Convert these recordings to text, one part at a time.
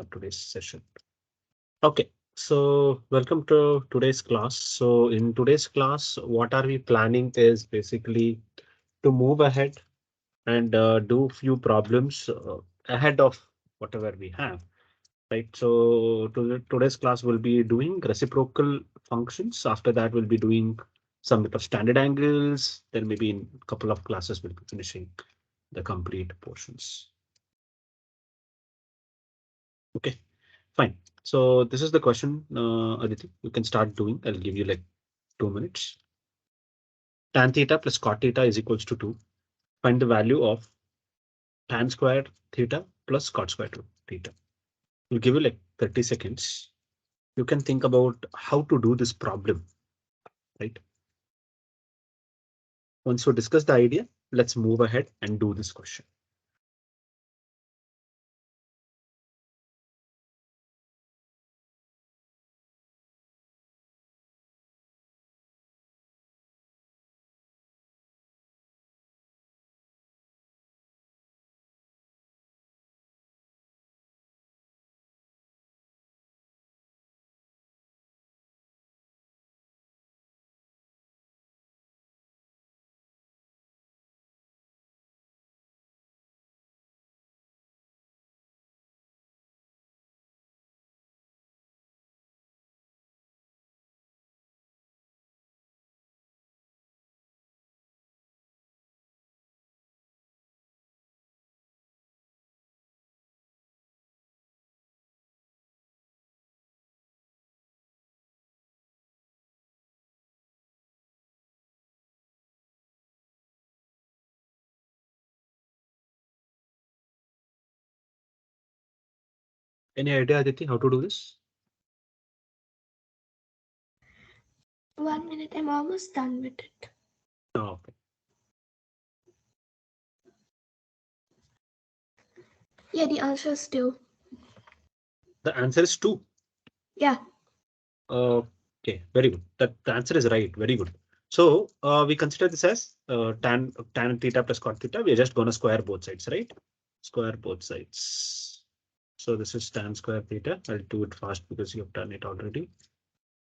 start today's session. Okay, so welcome to today's class. So in today's class, what are we planning is basically to move ahead and do few problems ahead of whatever we have, right? So today's class will be doing reciprocal functions. After that, we'll be doing some bit of standard angles. Then maybe in a couple of classes, we'll be finishing the complete portions. Okay, fine. So this is the question, Aditi. You can start doing. I'll give you like 2 minutes. Tan theta plus cot theta is equals to 2. Find the value of tan square theta plus cot square theta. We'll give you like 30 seconds. You can think about how to do this problem, right? Once you discuss the idea, let's move ahead and do this question. Any idea, Aditi, how to do this? 1 minute, I'm almost done with it. Oh, okay. Yeah, the answer is 2. The answer is 2. Yeah. Okay, very good. The answer is right. Very good. So we consider this as tan theta plus cot theta. We are just going to square both sides, right? Square both sides. So this is tan square theta. I'll do it fast because you have done it already.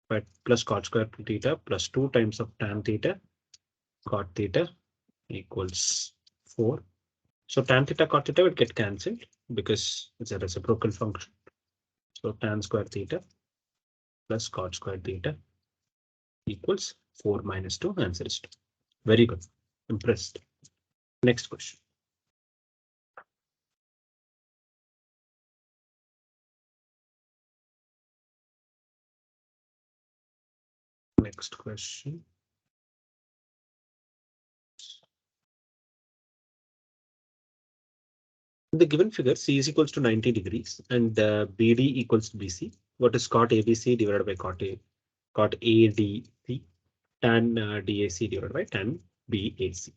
But plus cot square theta plus 2 times of tan theta cot theta equals 4. So tan theta cot theta would get cancelled because it's a reciprocal function. So tan square theta plus cot square theta equals 4 minus 2. Answer is 2. Very good. Impressed. Next question. Next question. In the given figure, C is equals to 90 degrees and BD equals to BC. What is cot ABC divided by cot ADC? Tan DAC divided by tan BAC.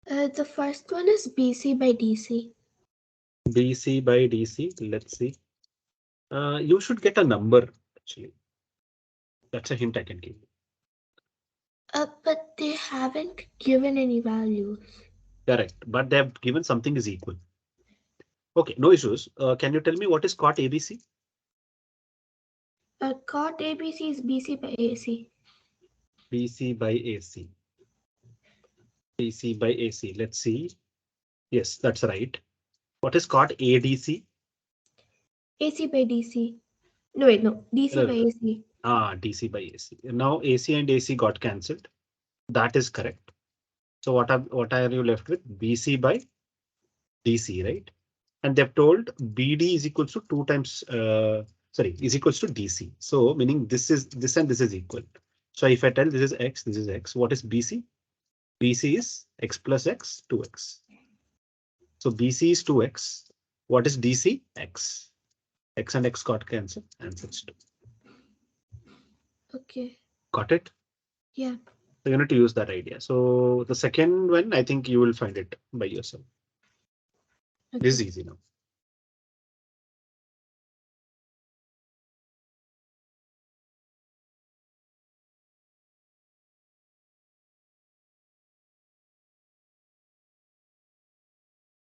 The first one is BC by DC. DC by DC. Let's see. You should get a number actually. That's a hint I can give you. But They haven't given any values. Correct, but they have given something is equal. Okay, no issues. Can you tell me what is cot ABC? Cot ABC is BC by AC. BC by AC. BC by AC. Let's see. Yes, that's right. What is cot ADC? AC by DC. No, wait, no. DC by No, AC. DC by AC. Now AC and AC got cancelled. That is correct. So what are you left with? BC by DC, right? And they've told BD is equals to 2 times sorry, is equals to DC. So meaning this and this is equal. So if I tell this is X, this is X, what is BC? BC is X plus X, 2X. So BC is 2X. What is DC? X. X and X got cancelled. Answer is 2. Okay. Got it? Yeah. So you need to use that idea. So the second one, I think you will find it by yourself. Okay. This is easy now.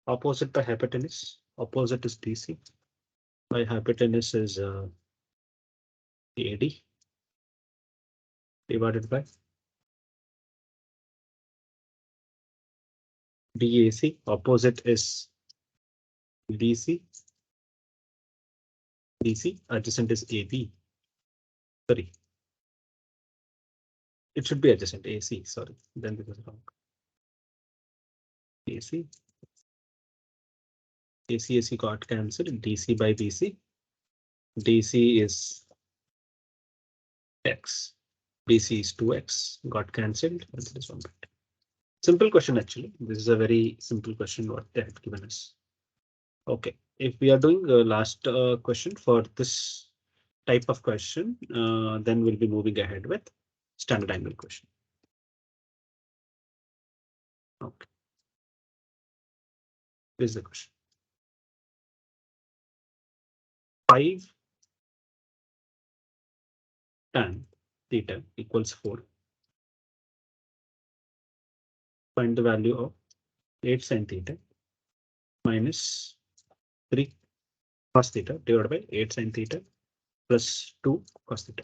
Opposite by hypotenuse. Opposite is DC. By hypotenuse is AD divided by BAC. Opposite is DC. DC. Adjacent is AB. Sorry. It should be adjacent AC. Sorry. Then this is wrong. AC. AC got cancelled. DC by BC. DC is X. BC is 2X. Got cancelled. Answer is 1 bit. Simple question actually. This is a very simple question what they have given us. Okay. If we are doing the last question for this type of question, then we'll be moving ahead with standard angle question. Okay. This is the question. 5 tan theta equals 4. Find the value of 8 sin theta minus 3 cos theta divided by 8 sin theta plus 2 cos theta.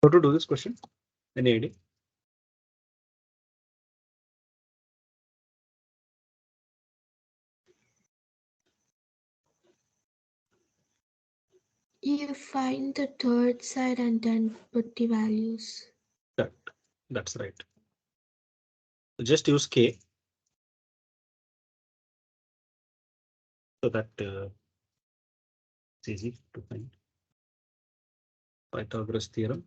How to do this question? Any idea? You find the third side and then put the values. That's right. Just use K so that it's easy to find. Pythagoras theorem.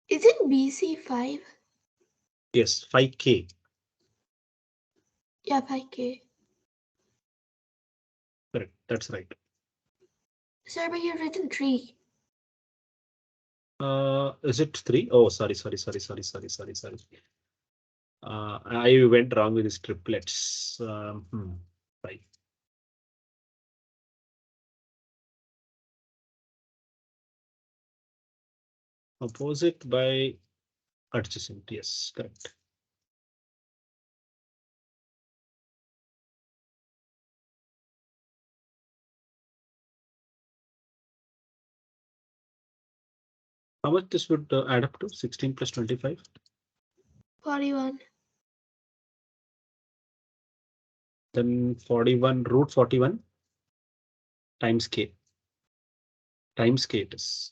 Is it BC 5? Yes, 5K. Yeah, 5K. Correct. That's right. Sir, but you've written 3. Is it 3? Oh, sorry. I went wrong with these triplets. 5. Opposite by adjacent. Yes, correct. How much this would add up to? 16 plus 25? 41. Then 41 root 41 times K. Times K it is.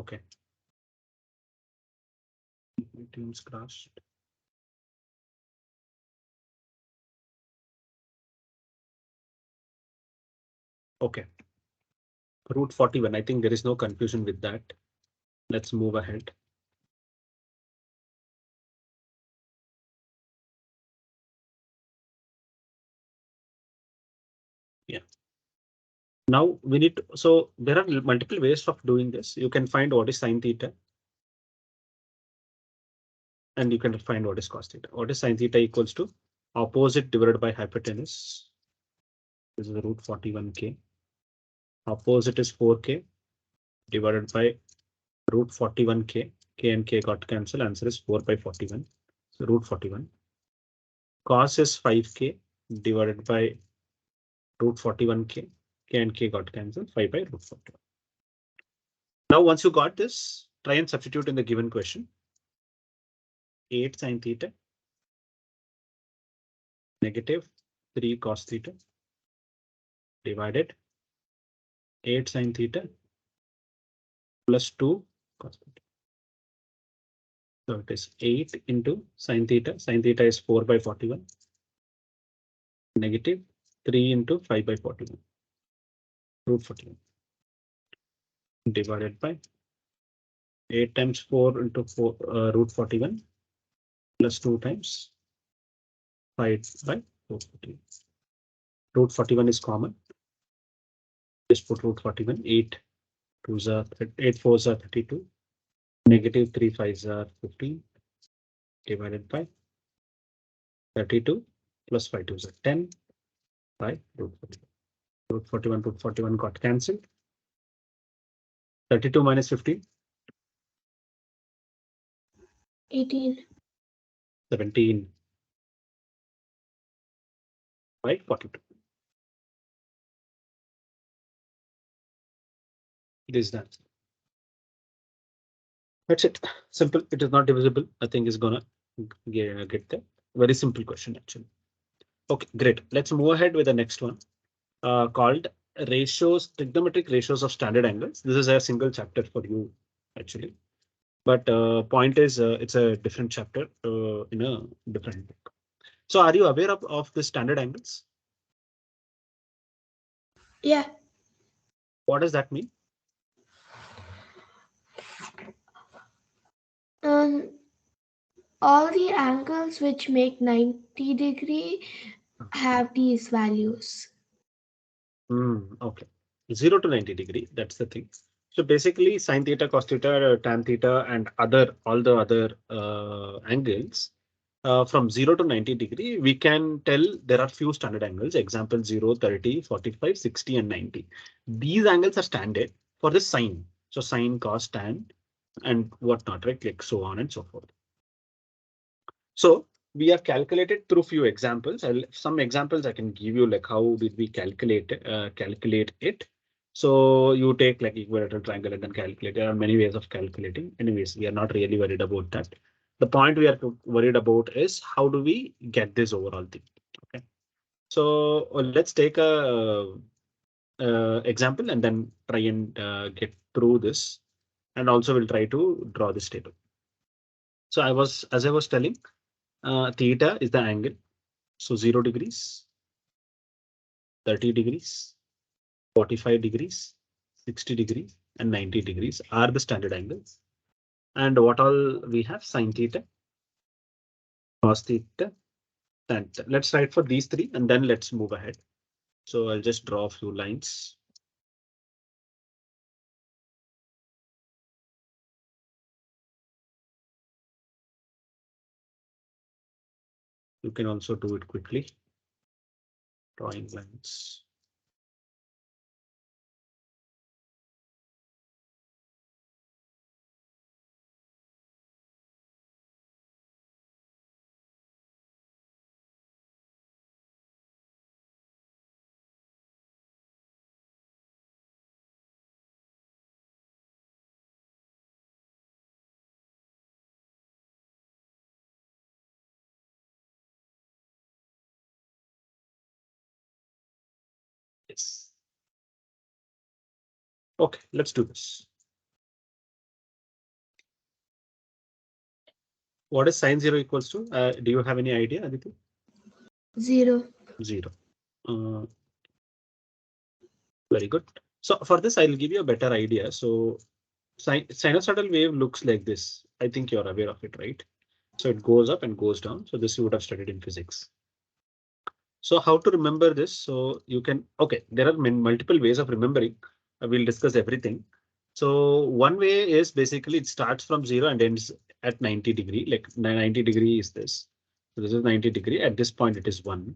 Okay. Teams crashed. Okay. Root 41. I think there is no confusion with that. Let's move ahead. Yeah. Now we need to, so there are multiple ways of doing this. You can find what is sine theta. And you can find what is cos theta. What is sine theta equals to opposite divided by hypotenuse. This is root 41k. Opposite is 4k divided by root 41k. K and k got cancelled. Answer is 4 by 41. So root 41. Cos is 5k divided by root 41k. K and k got cancelled. 5 by root 41. Now, once you got this, try and substitute in the given question. 8 sine theta negative 3 cos theta divided 8 sine theta plus 2 cos theta. So it is 8 into sine theta. Sine theta is 4 by 41 negative 3 into 5 by 41 root 41 divided by 8 times 4 into 4 root 41 plus 2 times 5 by root 41. Root 41 is common. Just put root 41. 8 2s are 8 4s are 32. Negative 3 5s are 15 divided by 32 plus 5 2s are 10 by root 41. Root 41 got cancelled. 32 minus 15. 18. 17 by 42. This is the answer. That's it. Simple. It is not divisible. I think is gonna get there. Very simple question actually. Okay, great. Let's move ahead with the next one called ratios, trigonometric ratios of standard angles. This is a single chapter for you actually. But point is it's a different chapter in a different book. So are you aware of the standard angles? Yeah. What does that mean? Um, all the angles which make 90-degree have these values. Okay. 0 to 90-degree. That's the thing. So basically sine theta, cos theta, tan theta, and all the other angles from 0 to 90-degree, we can tell there are few standard angles. Example 0, 30, 45, 60, and 90. These angles are standard for the sine. So sine, cos, tan, and whatnot, right? Like so on and so forth. So we have calculated through few examples. Some examples I can give you, like how did we calculate it. So you take like equilateral triangle and then calculate. There are many ways of calculating. Anyways, we are not really worried about that. The point we are worried about is how do we get this overall thing. Okay. So let's take a example and then try and get through this. And also we'll try to draw this table. So as I was telling, theta is the angle. So 0 degrees, 30 degrees, 45 degrees, 60 degrees, and 90 degrees are the standard angles. And what all we have? Sine theta, cos theta, tan theta. Let's write for these three and then let's move ahead. So I'll just draw a few lines. You can also do it quickly. Drawing lines. Yes. Okay, let's do this. What is sine 0 equals to? Do you have any idea, Aditi? 0. 0. Uh, very good. So for this, I'll give you a better idea. So sinusoidal wave looks like this. I think you're aware of it, right? So it goes up and goes down. So this you would have studied in physics. So how to remember this? So you can, okay, there are multiple ways of remembering. We'll discuss everything. So one way is basically it starts from 0 and ends at 90 degree, like 90 degree is this. So this is 90 degree. At this point, it is 1.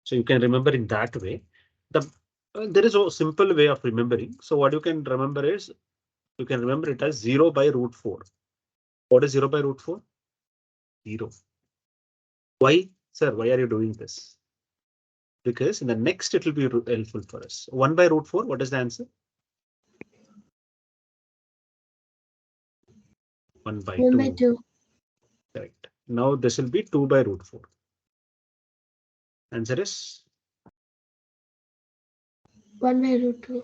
So you can remember in that way. There is a simple way of remembering. So what you can remember is you can remember it as 0 by root 4. What is 0 by root 4? 0. Why, sir? Why are you doing this? Because in the next it will be helpful for us. 1 by root 4, what is the answer? 1 by 1 by 2. 2. Correct. Now this will be 2 by root 4. Answer is 1 by root 2.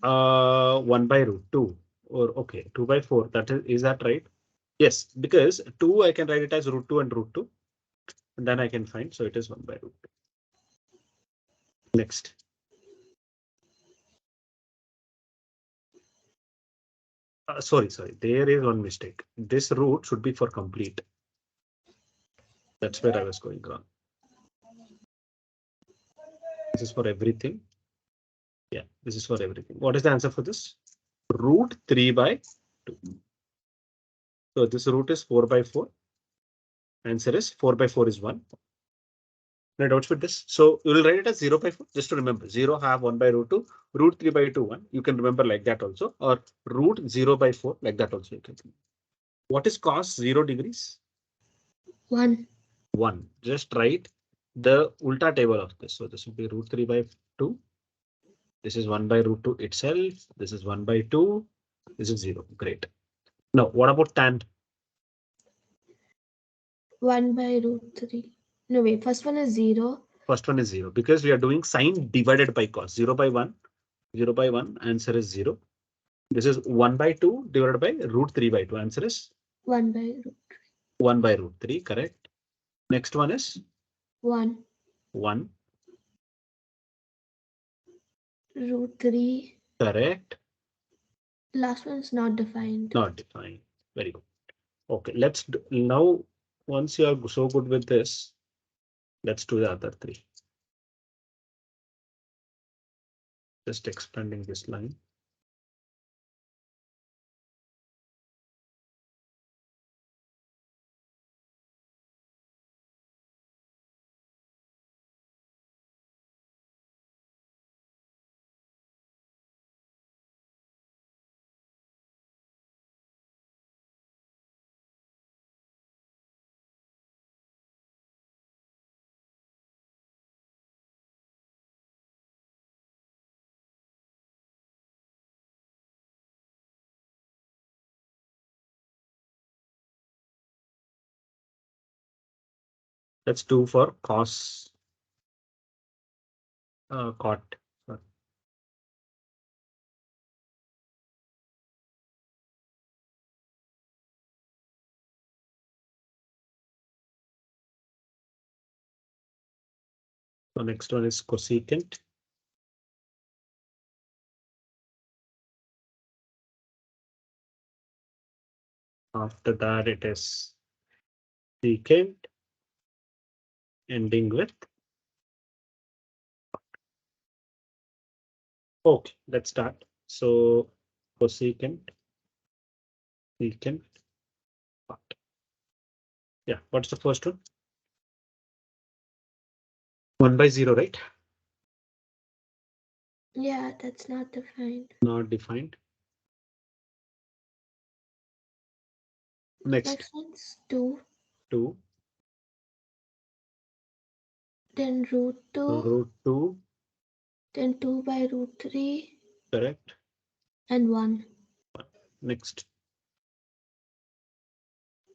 1 by root 2. Or okay, 2 by 4. Is that right? Yes, because 2 I can write it as root 2 and root 2. And then I can find. So it is 1 by root 2. Next. Sorry. There is one mistake. This root should be for complete. That's where I was going wrong. This is for everything. Yeah, this is for everything. What is the answer for this? Root 3 by 2. So this root is 4 by 4. Answer is 4 by 4 is 1. No doubts with this. So you will write it as 0 by 4. Just to remember, 0 half 1 by root 2, root 3 by 2, 1. You can remember like that also, or root 0 by 4, like that also you can. What is cos 0 degrees? 1. 1. Just write the ulta table of this. So this will be root 3 by 2. This is 1 by root 2 itself. This is 1 by 2. This is 0. Great. Now, what about tan? 1 by root 3. No, wait. First one is 0. First one is 0 because we are doing sine divided by cos. 0 by 1. 0 by 1. Answer is 0. This is 1 by 2 divided by root 3 by 2. Answer is 1 by root 1 by root 3. Correct. Next one is 1. 1. Root 3. Correct. Last one is not defined. Not defined. Very good. Okay, let's do, now once you are so good with this, let's do the other 3. Just expanding this line. Let's do for cos cot. Sorry. So next one is cosecant. After that, it is secant, ending with. Okay, let's start. So cosecant, secant, cot. Yeah, what's the first one? 1 by 0, right? Yeah, that's not defined. Not defined. Next, Next one's 2. 2, Then root 2. root 2, Then 2 by root 3. correct. And 1. Next,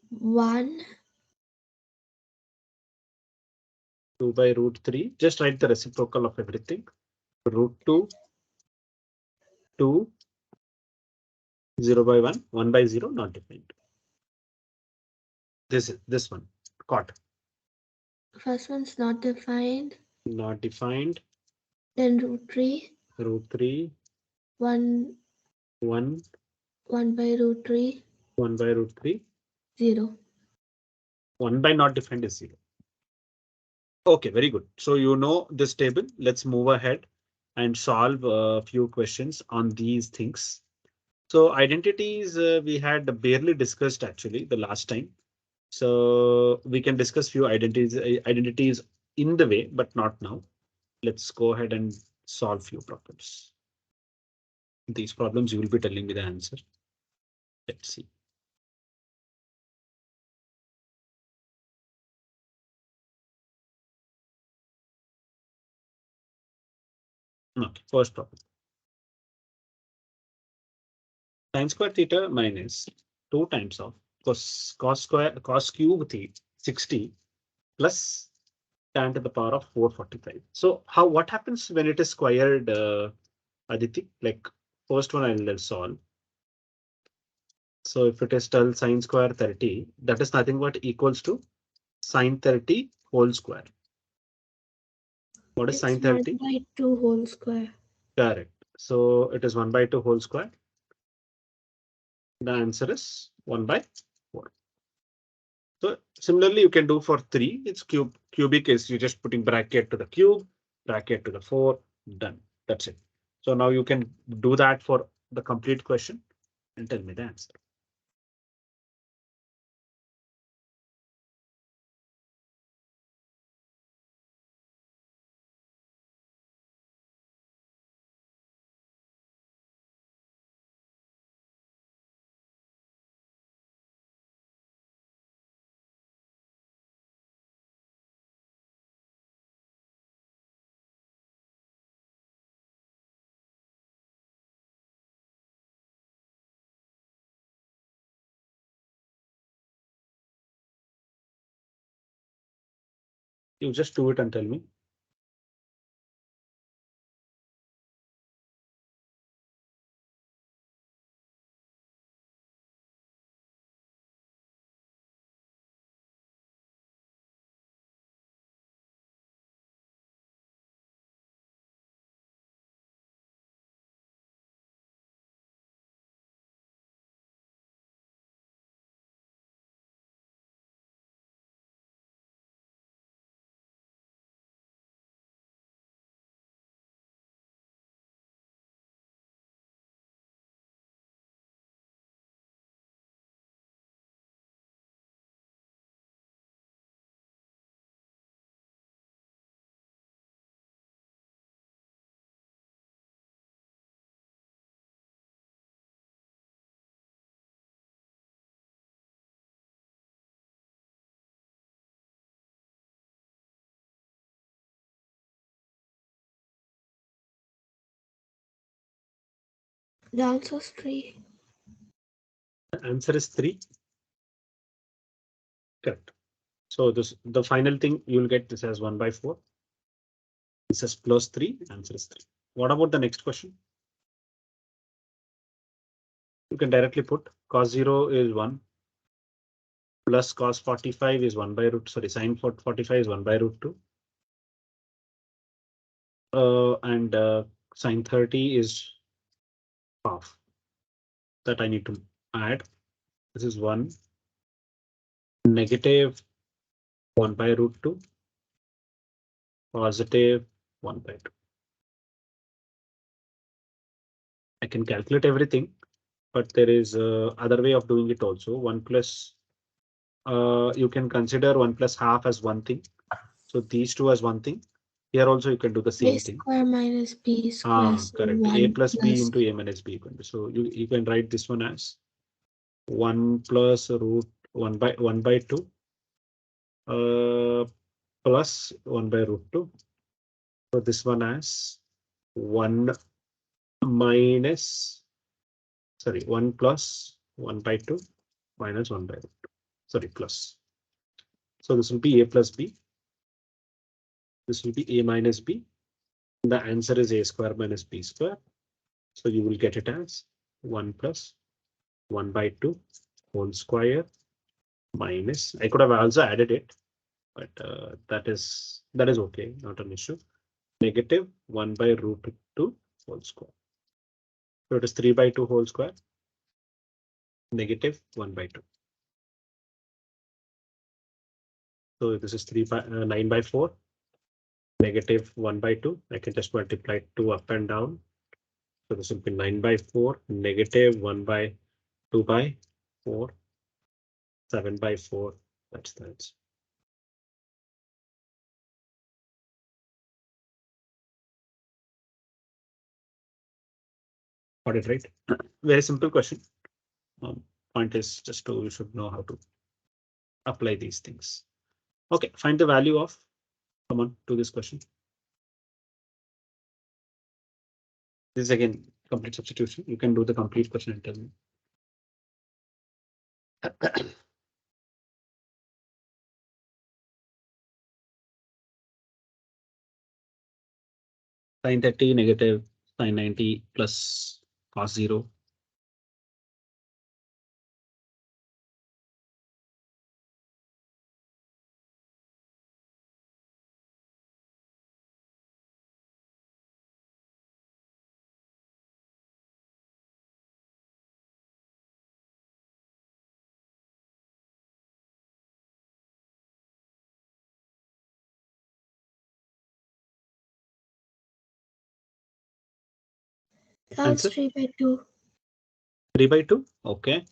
1. 2 by root 3. Just write the reciprocal of everything. Root 2, 2, 0 by 1, 1 by 0, not defined. This one. Cot. First one's not defined. Not defined. Then root 3. Root 3. 1 1. 1 by root 3. 1 by root 3. 0. 1 by not defined is 0. Okay, very good. So you know this table. Let's move ahead and solve a few questions on these things. So identities we had barely discussed actually the last time. So we can discuss few identities in the way, but not now. Let's go ahead and solve few problems. These problems you will be telling me the answer. Let's see. Okay, first problem. Sin square theta minus 2 times of cos cube theta 60 plus tan to the power of 445. So what happens when it is squared, Aditi? Like first one I'll solve. So if it is tell sine square 30, that is nothing but equals to sine 30 whole square. What is It's sine 1 30? by 2 whole square. Correct. So it is 1 by 2 whole square. The answer is 1 by 4. So similarly, you can do for 3. It's cubic is you just putting bracket to the cube, bracket to the 4, done. That's it. So now you can do that for the complete question and tell me the answer. You just do it and tell me. The answer is 3. The answer is 3. Correct. So the final thing you'll get this as 1 by 4. This is plus 3. Answer is 3. What about the next question? You can directly put cos 0 is 1 plus cos 45 is 1 by root. Sorry, sine 45 is 1 by root 2. And sine 30 is half. That I need to add. This is 1 negative 1 by root 2 positive 1 by 2. I can calculate everything, but there is other way of doing it also. 1 plus you can consider 1 plus half as one thing. So these two as one thing. Here also you can do the A same thing. square minus B square. So Correct. A 1 plus B plus. into A minus B. So you can write this one as 1 plus root 1 by 2 plus 1 by root 2. So this one as 1 minus, sorry, 1 plus 1 by 2 minus 1 by root 2. Sorry, plus. So this will be A plus B. This will be A minus B. The answer is A square minus B square. So you will get it as 1 plus 1 by 2 whole square minus. I could have also added it, but that is okay, not an issue. Negative 1 by root 2 whole square. So it is 3 by 2 whole square. Negative 1 by 2. So this is 9 by 4. Negative 1 by 2. I can just multiply 2 up and down. So this will be 9 by 4. Negative 1 by 2 by 4. 7 by 4. That's the answer. Got it right? Very simple question. Point is just to you should know how to apply these things. Okay, find the value of, come on to this question. This is again complete substitution. You can do the complete question and tell me. Sin 30 negative sin 90 plus cos 0. That's Answer 3 by 2. 3 by 2. Okay.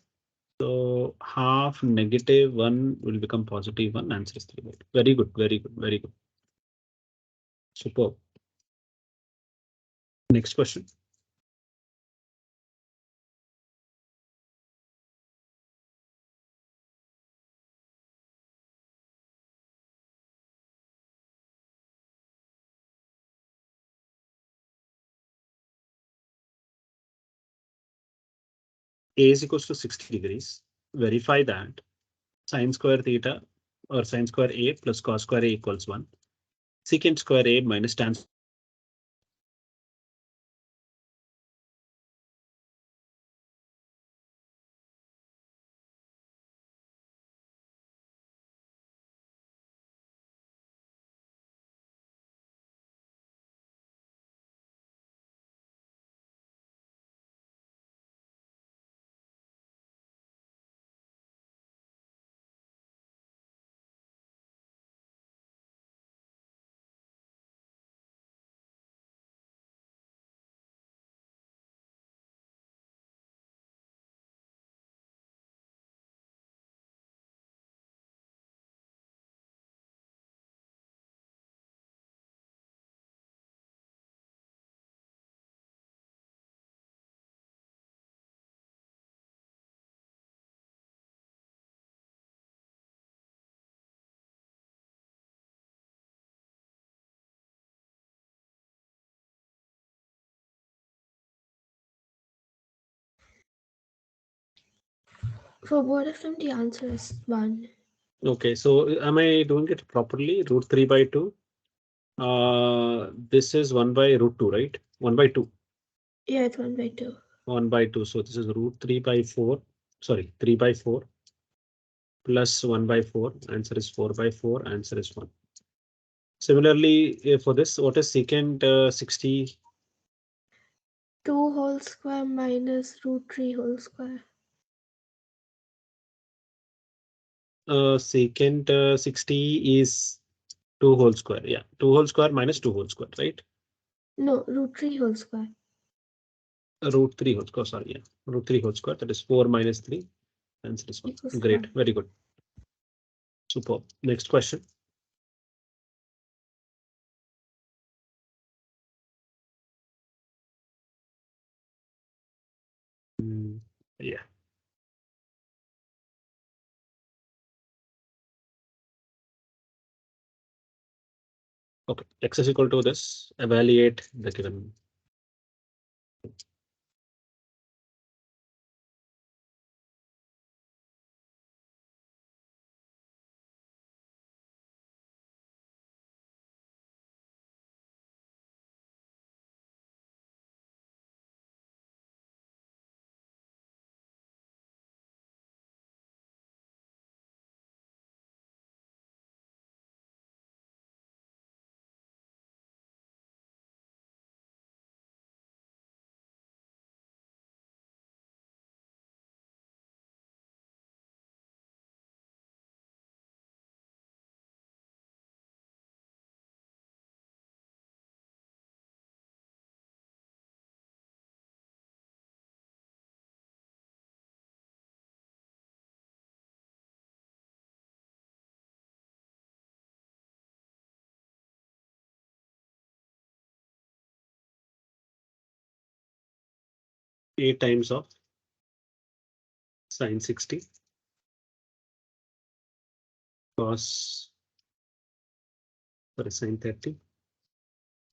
So half negative 1 will become positive 1. Answer is 3 by 2. Very good. Very good. Very good. Superb. Next question. A is equals to 60 degrees. Verify that sine square theta or sine square A plus cos square A equals 1. Secant square A minus tan. For both of them, the answer is 1. Okay, so am I doing it properly? Root 3 by 2. This is 1 by root 2, right? 1 by 2. Yeah, it's 1 by 2. 1 by 2. So this is root 3 by 4. Sorry, 3 by 4 plus 1 by 4. Answer is 4 by 4. Answer is 1. Similarly, for this, what is secant 60? 2 whole square minus root 3 whole square. Secant 60 is 2 whole square. Yeah, 2 whole square minus 2 whole square, right? No, root 3 whole square. Root 3 whole square. Sorry, yeah. Root 3 whole square. That is 4 minus 3. Answer is 1. Equals Great. 1. Very good. Superb. Next question. Yeah. Okay. X is equal to this. Evaluate the given. A times of sine 60 cos, sorry, sine 30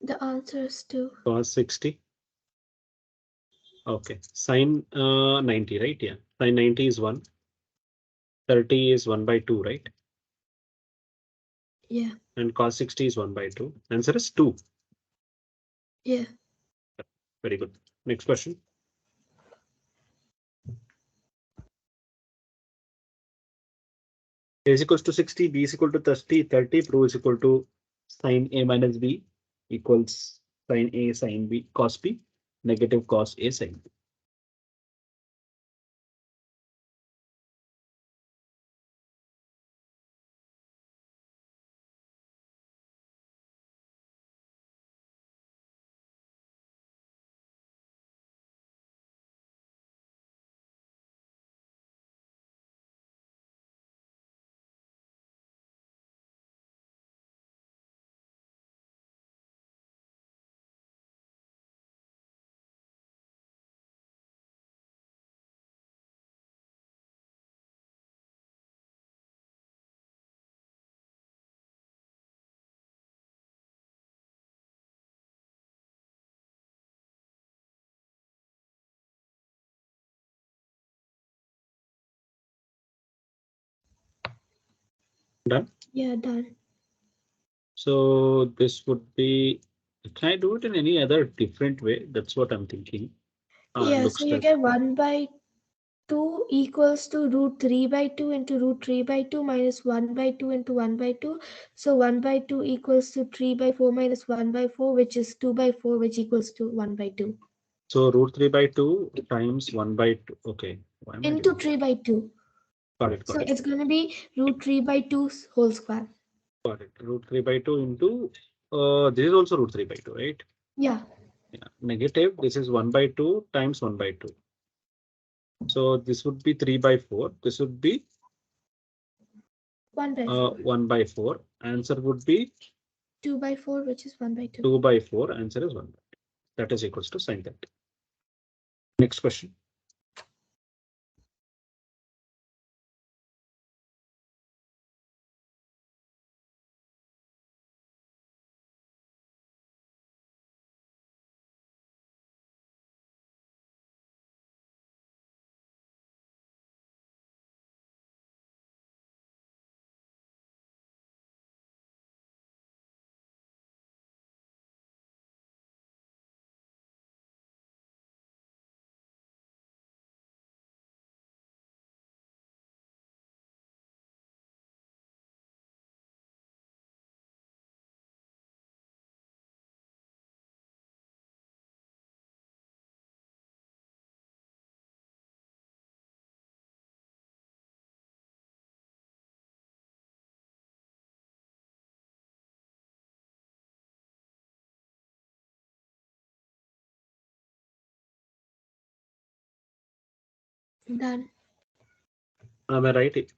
The answer is 2. cos 60. Okay, sine 90, right? Yeah, sine 90 is 1. 30 is 1 by 2, right? Yeah. And cos 60 is 1 by 2. Answer is 2. Yeah. Very good. Next question. A is equals to 60, B is equal to 30, 30, prove is equal to sine A minus B equals sine A sine B cos B negative cos A sine B. Done. Yeah, done. So this would be, can I do it in any other different way? That's what I'm thinking. Yeah, so Looks you that. get 1 by 2 equals to root 3 by 2 into root 3 by 2 minus 1 by 2 into 1 by 2. So 1 by 2 equals to 3 by 4 minus 1 by 4, which is 2 by 4, which equals to 1 by 2. So root 3 by 2 times 1 by 2. Okay. Why am I Into doing? 3 by 2. Got it. So Got it. it's going to be root 3 by 2 whole square. Got it. Root 3 by 2 into, this is also root 3 by 2, right? Yeah, Yeah. Negative, this is 1 by 2 times 1 by 2. So this would be 3 by 4. This would be 1 by 4. 1 by 4. Answer would be 2 by 4, which is 1 by 2. 2 by 4. Answer is 1 by 2. That is equals to sine 30. Next question. Done. Am I right?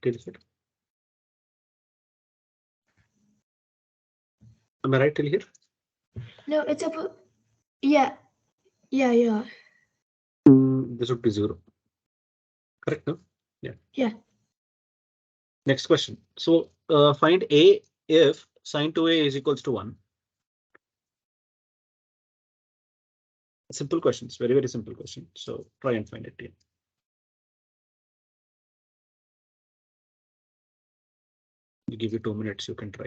Am I right till here? No, it's about. Yeah, yeah. This would be 0. Correct, no? Yeah. Yeah. Next question. So find A if sine 2A is equals to 1. Simple questions, very, very simple question. So try and find it here. I'll give you 2 minutes, you can try.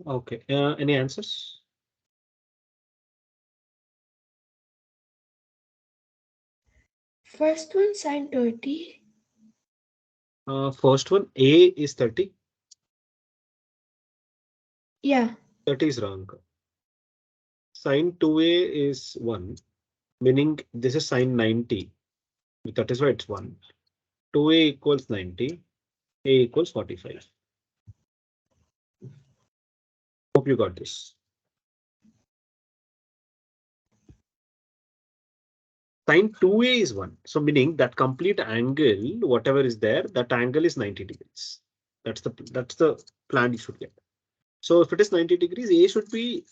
Okay. Any answers? First one sine 30. First one, A is 30. Yeah. 30 is wrong. Sine 2A is 1, meaning this is sine 90. That is why it's 1. 2A equals 90. A equals 45. Hope you got this. Sine 2A is 1. So meaning that complete angle, whatever is there, that angle is 90 degrees. That's the plan you should get. So if it is 90 degrees, A should be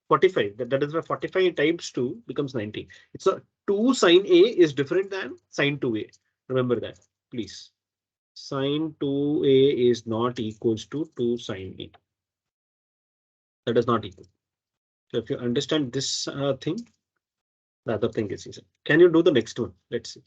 45. That is why 45 times 2 becomes 90. It's a 2 sine A is different than sine 2A. Remember that, please. Sine 2A is not equals to 2 sine A. That is not equal. So if you understand this thing, the other thing is easy. Can you do the next one? Let's see.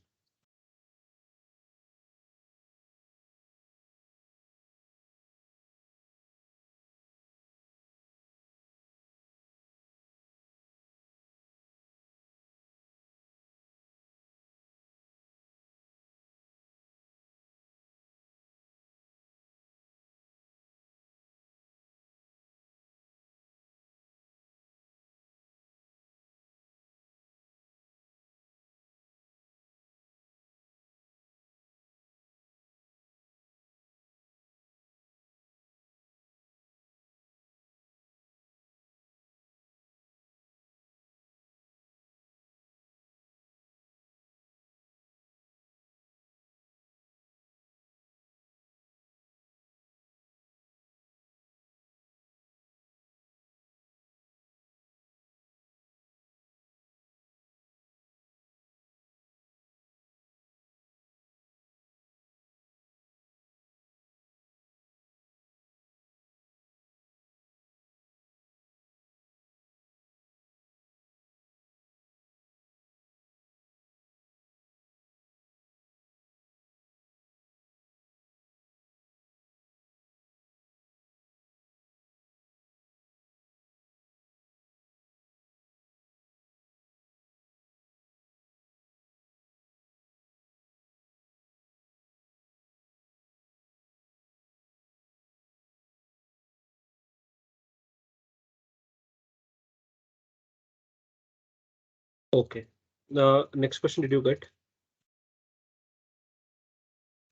Okay. The next question did you get?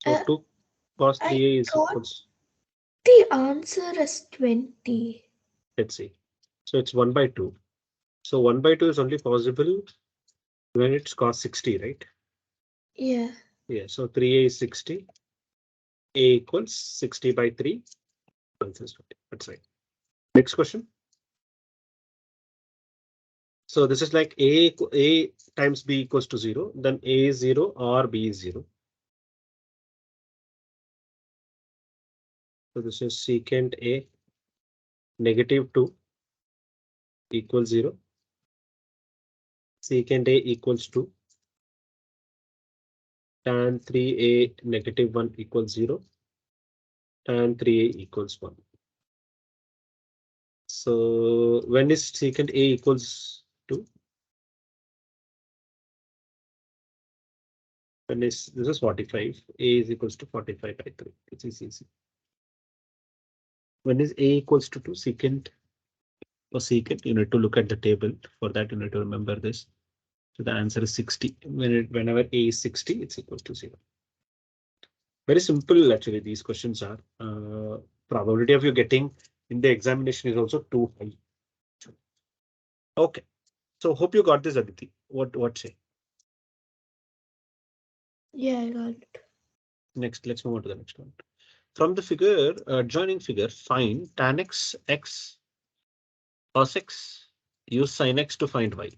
So Uh, 2 cos I 3A is got equals, the answer as 20. let's see. So it's 1 by 2. So 1 by 2 is only possible when it's cos 60, right? Yeah. Yeah. So 3A is 60. A equals 60 by 3. That's right. Next question. So this is like A times B equals to 0. Then A is 0 or B is 0. So this is secant A negative 2 equals 0. Secant A equals 2. Tan 3A negative 1 equals 0. Tan 3A equals 1. So when is secant A equals 2? When is this is 45. A is equals to 45 by 3. This is easy. When is A equals to 2? Secant for secant, you need to look at the table. For that, you need to remember this. So the answer is 60. Whenever A is 60, it's equal to 0. Very simple, actually, these questions are. Probability of you getting in the examination is also too high. Okay. So hope you got this, Aditi. What say? Yeah, I got it. Next, let's move on to the next one. From the figure, joining figure, find tan x cos x. Use sin x to find y.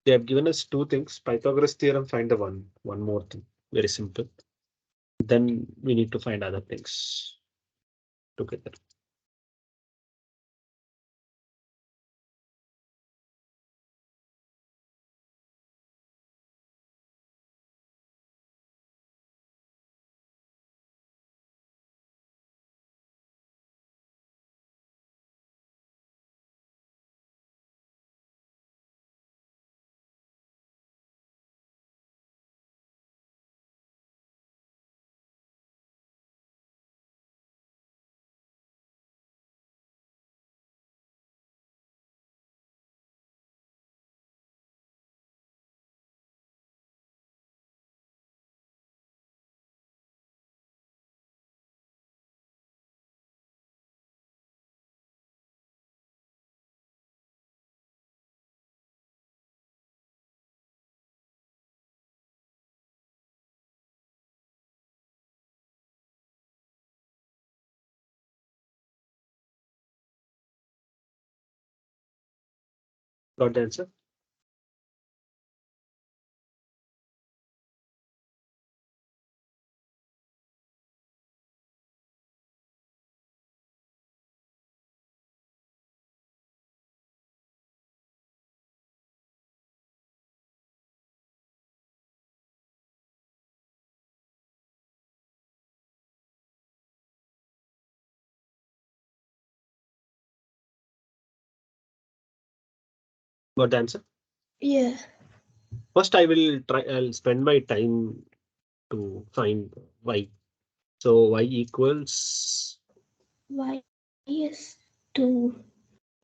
They have given us two things. Pythagoras theorem, find the one more thing. Very simple. Then we need to find other things together. Got the answer? Got the answer? Yeah. First, I'll spend my time to find y. So y equals Y is 2.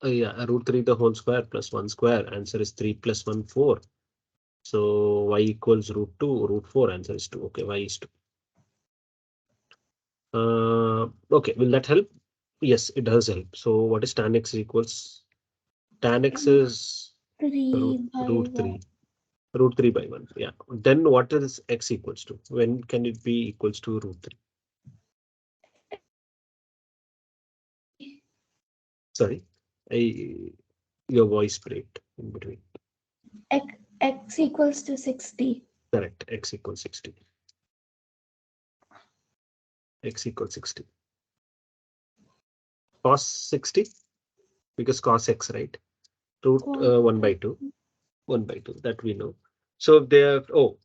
yeah, root 3 the whole square plus 1 square. Answer is 3 plus 1, 4. So y equals root 2, root 4. Answer is 2. Okay, y is 2. Okay, will that help? Yes, it does help. So what is tan x equals? Tan x is 3 by root 1. 3. Root 3 by 1. Yeah. Then what is x equals to? When can it be equals to root 3? Sorry, I, your voice break in between. X equals to 60. Correct. X equals 60. X equals 60. Cos 60 because cos x, right? Root 1 by 2. 1 by 2 that we know. So if they are, oh,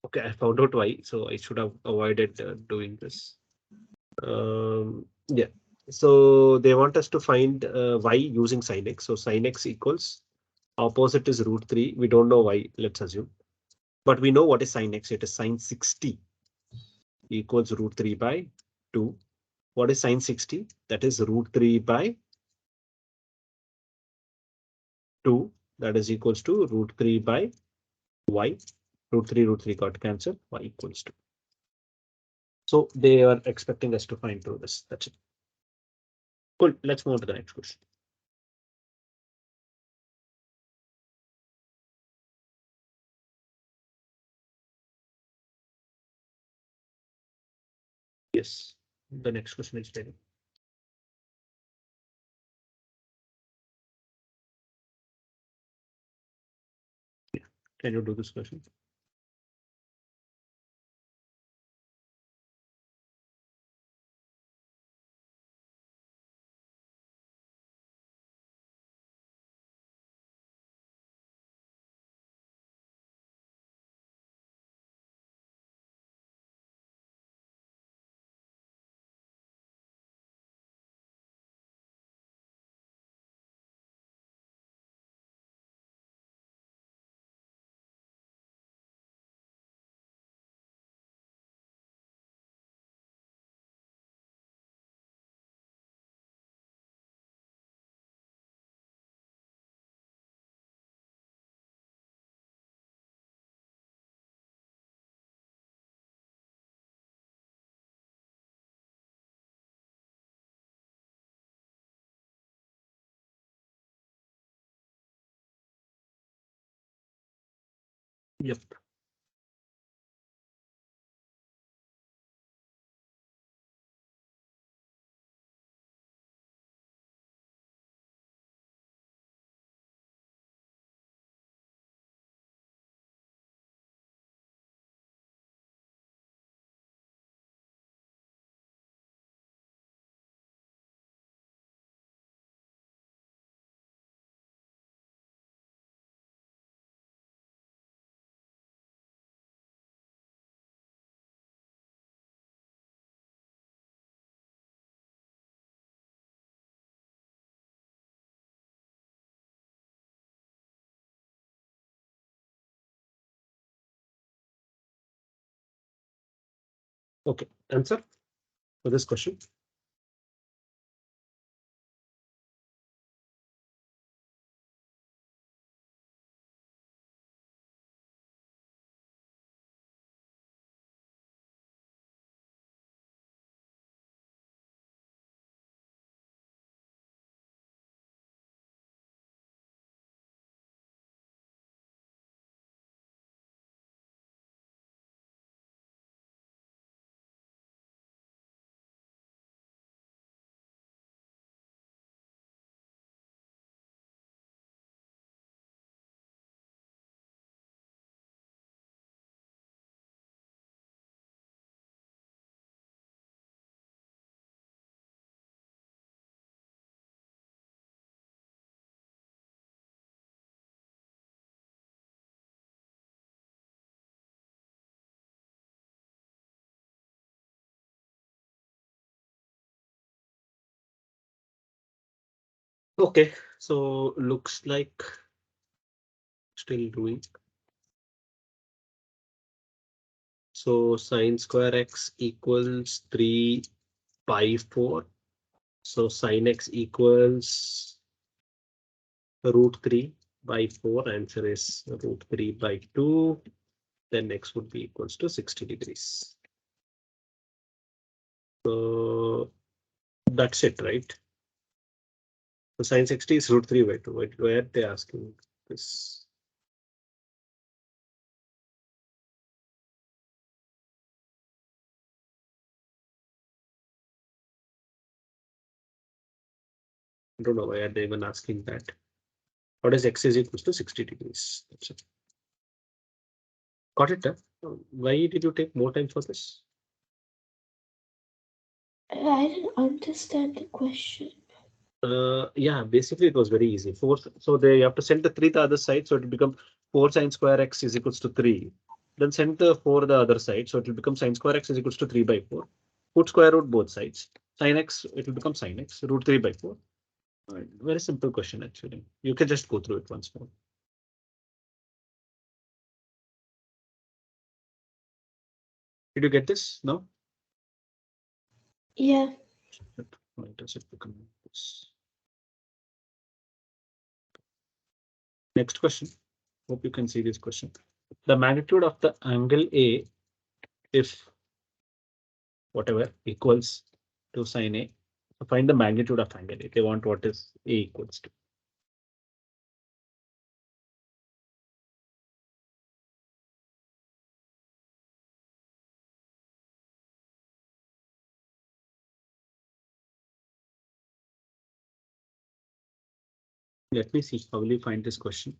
okay, I found out why. So I should have avoided doing this. Yeah. So they want us to find y using sin x. So sin x equals opposite is root 3. We don't know why, let's assume. But we know what is sin x. It is sin 60 equals root 3 by 2. What is sin 60? That is root 3 by 2. That is equals to root 3 by y. Root 3 got cancelled. Y equals to. So they are expecting us to find through this. That's it. Cool. Let's move on to the next question. Yes. The next question is ready. Can you do this question? Yep. Okay. Answer for this question. Okay, so looks like still doing. So sine square x equals 3 pi 4. So sine x equals root 3 by 4. Answer is root 3 by 2. Then x would be equals to 60 degrees. So that's it, right? So sine 60 is root 3 by 2. Why are they asking this? I don't know why are they even asking that. What is x is equals to 60 degrees? That's it. Got it? Huh? Why did you take more time for this? I didn't understand the question. Yeah, basically it was very easy. Four, so they have to send the 3 the other side, so it will become 4 sine square x is equals to 3. Then send the 4 the other side, so it will become sine square x is equals to 3 by 4. Put square root both sides. Sine x, it will become sine x, root 3 by 4. Very simple question actually. You can just go through it once more. Did you get this? No? Yeah. Why does it become this? Next question. Hope you can see this question. The magnitude of the angle A, if whatever equals to sine A. So find the magnitude of angle A. They want what is A equals to. Let me see how will you find this question.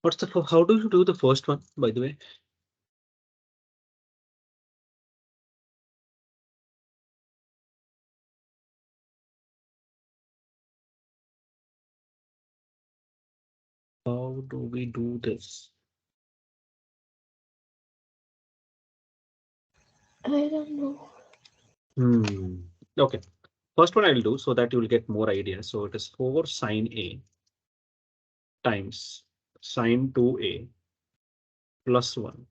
What's the how do you do the first one, by the way? How do we do this? I don't know. Okay. First one I'll do so that you will get more idea. So it is 4 sine A times sine 2A plus 1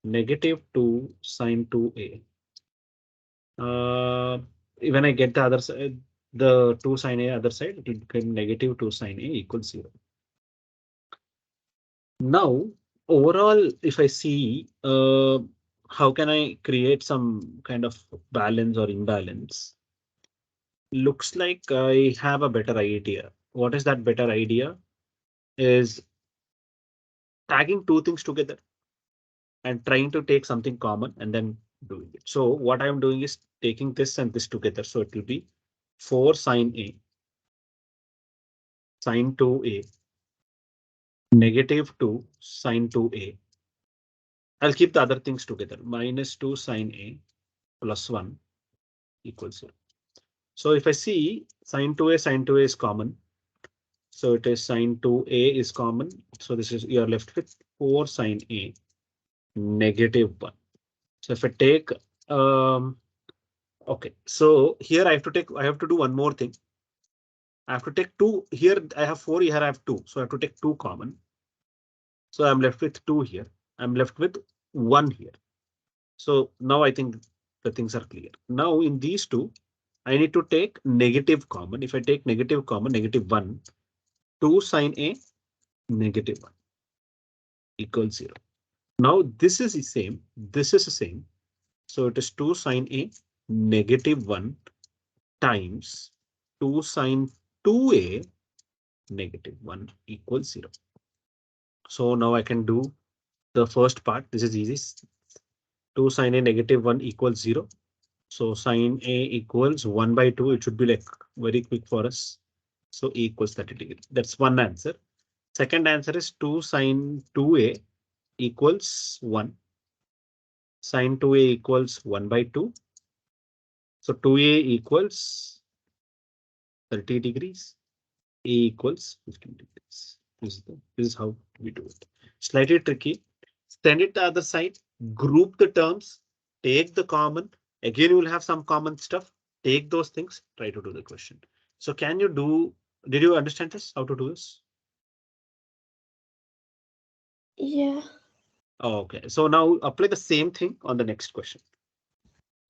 negative 2 sine 2A. When I get the other side, the 2 sine A other side, it will become negative 2 sine A equals 0. Now, overall, if I see how can I create some kind of balance or imbalance? Looks like I have a better idea. What is that better idea? Is tagging two things together and trying to take something common and then doing it. So what I'm doing is taking this and this together. So it will be 4 sine A sine 2A negative 2 sine 2A. I'll keep the other things together. Minus 2 sine A plus 1 equals 0. So if I see sine 2A is common. So it is sine 2A is common. So this is you're left with 4 sine A -1. So if I take okay, so here I have to do one more thing. I have to take 2 here. I have 4 here. I have 2. So I have to take 2 common. So I'm left with 2 here. I'm left with 1 here. So now I think the things are clear. Now in these two, I need to take negative common. If I take negative common, -1, 2 sine A -1 equals 0. Now this is the same. This is the same. So it is 2 sine A -1 times 2 sine 2A -1 equals 0. So now I can do the first part. This is easy. 2 sine A -1 equals 0. So sine A equals 1 by 2. It should be like very quick for us. So A equals 30 degrees. That's one answer. Second answer is 2 sine 2A equals 1. Sine 2A equals 1 by 2. So 2A equals 30 degrees. A equals 15 degrees. This is how we do it. Slightly tricky. Send it the other side, group the terms, take the common. Again, you will have some common stuff. Take those things, try to do the question. So can you do, did you understand this? How to do this? Yeah. Okay, so now apply the same thing on the next question.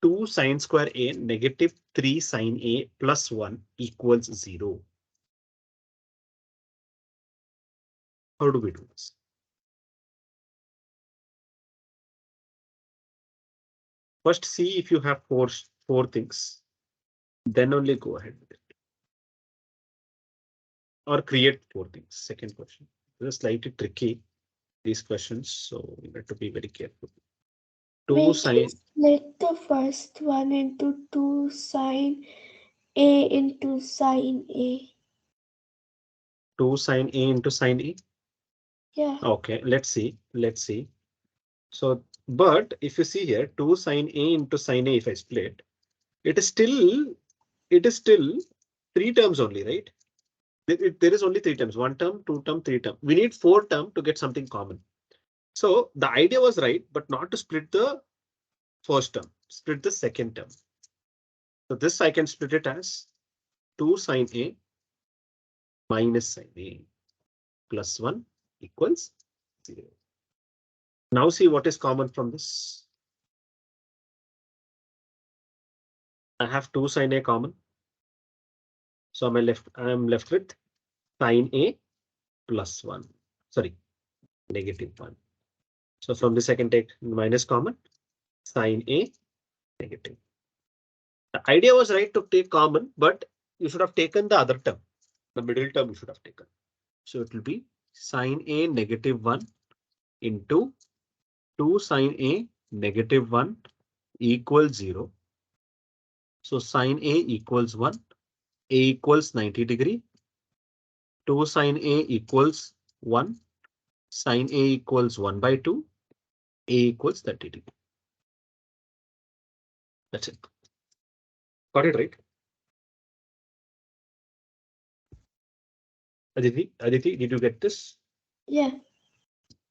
2 sine square A -3 sine A plus 1 equals 0. How do we do this? First, see if you have four things, then only go ahead with it. Or create 4 things. Second question. This is slightly tricky, these questions, so you have to be very careful. 2 We can sine split the first one into 2 sine A into sine A. 2 sine A into sine A. Yeah. Okay, let's see. Let's see. So, but if you see here, 2 sine A into sine A, if I split, it is still it is still 3 terms only, right? There is only 3 terms, 1 term, 2 term, 3 term. We need 4 term to get something common. So the idea was right, but not to split the first term, split the second term. So this I can split it as 2 sine A minus sine A plus 1 equals 0. Now see what is common from this. I have 2 sine A common. So I am left with sine A plus 1. Sorry, -1. So from this I can take minus common, sine A negative. The idea was right to take common, but you should have taken the other term. The middle term you should have taken. So it will be sine A -1 into 2 sine A -1 equals 0. So sine A equals 1, A equals 90 degree. 2 sine A equals 1, sine A equals 1 by 2, A equals 30 degree. That's it. Got it right? Aditi, did you get this? Yeah.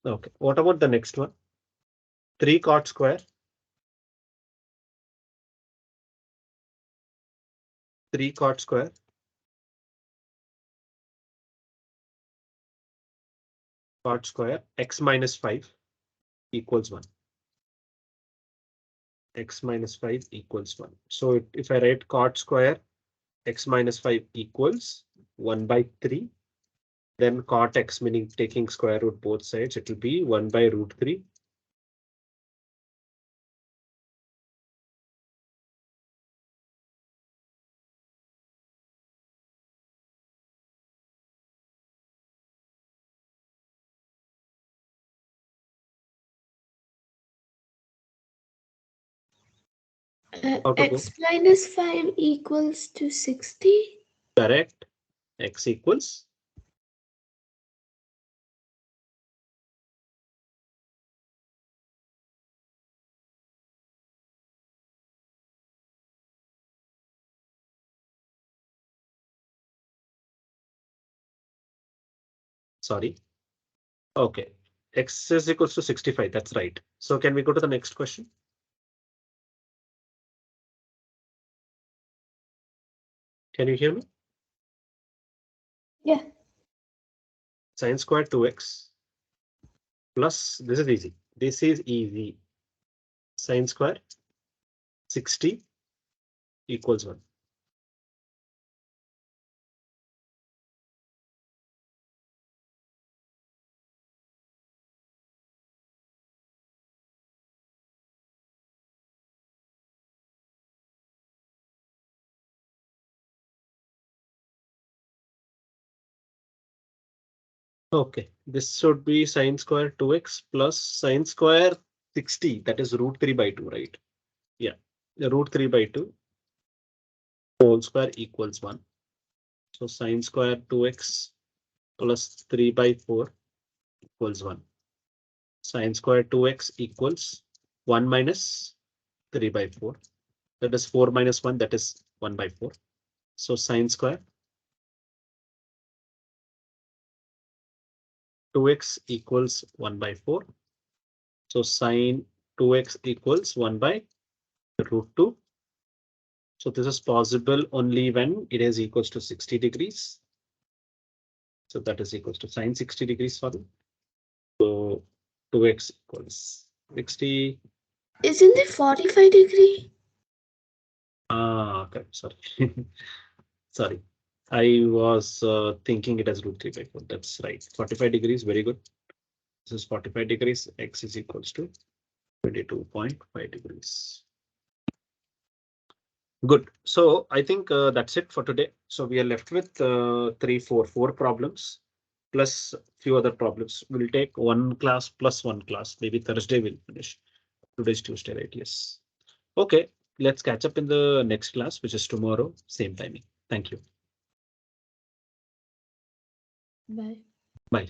Okay. What about the next one? 3 cot square. 3 cot square. Cot square x minus 5 equals 1. X minus 5 equals 1. So if I write cot square x minus 5 equals 1 by 3, then cot x, meaning taking square root both sides, it will be 1 by root 3. How to go? X minus 5 equals to 60. Correct. X equals. Sorry. Okay. X is equals to 65. That's right. So can we go to the next question? Can you hear me? Yeah. Sine square 2x plus, this is easy. This is easy. Sine square 60 equals 1. Okay, this should be sine square 2x plus sine square 60, that is root 3 by 2, right? Yeah, the root 3 by 2 whole square equals 1. So sine square 2x plus 3 by 4 equals 1. Sine square 2x equals 1 minus 3 by 4. That is 4 minus 1, that is 1 by 4. So sine square 2x equals 1 by 4. So sine 2x equals 1 by root 2. So this is possible only when it is equals to 60 degrees. So that is equals to sine 60 degrees, sorry. So 2x equals 60. Isn't it 45-degree? Okay, sorry. Sorry. I was thinking it as root 3 by 4. That's right. 45 degrees, very good. This is 45 degrees. X is equals to 22.5 degrees. Good. So I think that's it for today. So we are left with four problems plus few other problems. We'll take one class plus one class. Maybe Thursday we'll finish. Today's Tuesday, right? Yes. Okay. Let's catch up in the next class, which is tomorrow, same timing. Thank you. Bye. Bye.